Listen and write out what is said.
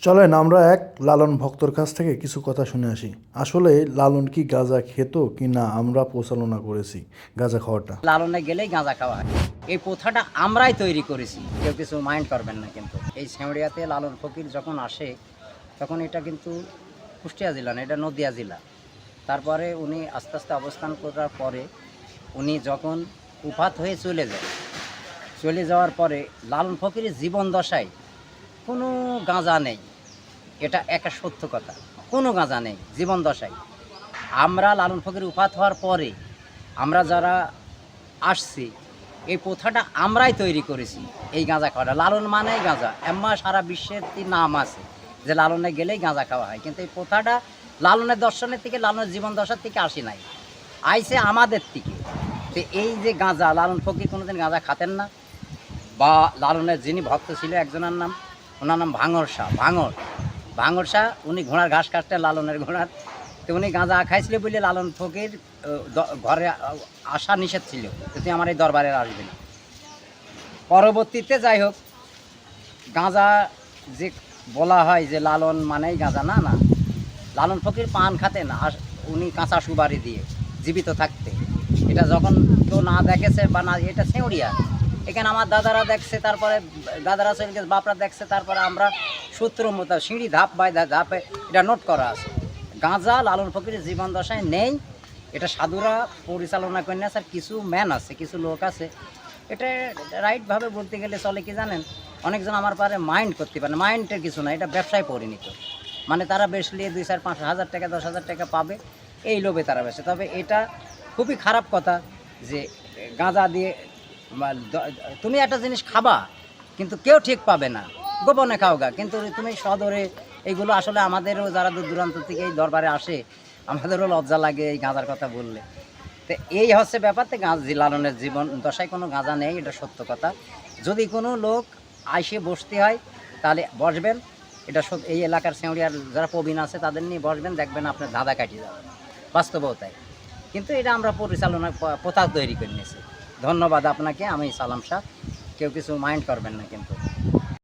চলেন আমরা এক লালন ভক্তর কাছ থেকে কিছু কথা শুনে আসি। আসলে লালন কি গাঁজা খেত কি না আমরা পরিচালনা করেছি গাঁজা খাওয়াটা। লালনে গেলেই গাঁজা খাওয়া হয়, এই প্রথাটা আমরাই তৈরি করেছি, কেউ কিছু মাইন্ড করবেন না। কিন্তু এই ছেঁড়িয়াতে লালন ফকির যখন আসে তখন এটা কিন্তু কুষ্টিয়া জেলা না, এটা নদিয়া জেলা। তারপরে উনি আস্তে আস্তে অবস্থান করার পরে উনি যখন উপাত হয়ে চলে যাওয়ার পরে লালন ফকিরের জীবন দশায় কোনো গাঁজা নেই, এটা একটা সত্য কথা। কোনো গাঁজা নেই জীবন দশায়। আমরা লালন ফকির উপাত হওয়ার পরে আমরা যারা আসছি এই প্রথাটা আমরাই তৈরি করেছি। এই গাঁজা খাওয়াটা লালন মানেই গাঁজা, এম্মা সারা বিশ্বের নাম আছে যে লালনে গেলেই গাঁজা খাওয়া হয়। কিন্তু এই প্রথাটা লালনের দর্শনের থেকে, লালনের জীবন দশার থেকে আসি নাই, আইছে আমাদের থেকে। তো এই যে গাঁজা, লালন ফকির কোনোদিন গাঁজা খাতেন না। বা লালনের যিনি ভক্ত ছিল একজনের নাম, ওনার নাম ভাঙর শাহ। ভাঙর শাহ উনি ঘোড়ার ঘাস কাটতে, লালনের ঘোড়ার। তো উনি গাঁজা খাইছিল বলে লালন ফকির ঘরে আসা নিষেধ ছিল, তুই আমার এই দরবারে আসবি না। পরবর্তীতে যাই হোক, গাঁজা যে বলা হয় যে লালন মানেই গাঁজা, না না, লালন ফকির পান খাতেন উনি কাঁচা সুবারি দিয়ে জীবিত থাকতে। এটা যখন কেউ না দেখেছে বা না, এটা ছেঁড়িয়া এখানে আমার দাদারা দেখছে, তারপরে দাদারা চলে গেছে, বাপরা দেখছে, তারপরে আমরা সূত্র মতো সিঁড়ি ধাপ বাই ধাপে এটা নোট করা আছে। গাঁজা লালন ফকিরের জীবন দশায় নেই, এটা সাধুরা পরিচালনা করে না। স্যার কিছু ম্যান আছে, কিছু লোক আছে, এটা রাইটভাবে বলতে গেলে চলে কি জানেন, অনেকজন আমার পারে মাইন্ড করতে পারে, মাইন্ডের কিছু না, এটা ব্যবসায় পরিণত। মানে তারা বেচলে 2-4-5 হাজার টাকা 10,000 টাকা পাবে, এই লোভে তারা বেচে। তবে এটা খুবই খারাপ কথা যে গাঁজা দিয়ে তুমি একটা জিনিস খাবা কিন্তু কেউ ঠিক পাবে না, গোপনে খাওগা, কিন্তু তুমি সদরে এইগুলো আসলে আমাদেরও যারা দূর দূরান্ত থেকে এই দরবারে আসে আমাদেরও লজ্জা লাগে এই গাঁজার কথা বললে। তো এই হচ্ছে ব্যাপার। তো লালনের জীবন দশায় কোনো গাঁজা নেই, এটা সত্য কথা। যদি কোনো লোক আইসে বসতে হয় তাহলে বসবেন, এটা এই এলাকার ছেঁড়িয়ার যারা প্রবীণ আছে তাদের নিয়ে বসবেন, দেখবেন আপনার ধাঁধা কাটিয়ে যাবে, বাস্তবতায়। কিন্তু এটা আমরা পরিচালনা প্রথা তৈরি করে নিয়েছি। ধন্যবাদ আপনাকে, আমি সালাম শাহ, কেউ কিছু মাইন্ড করবেন না কিন্তু।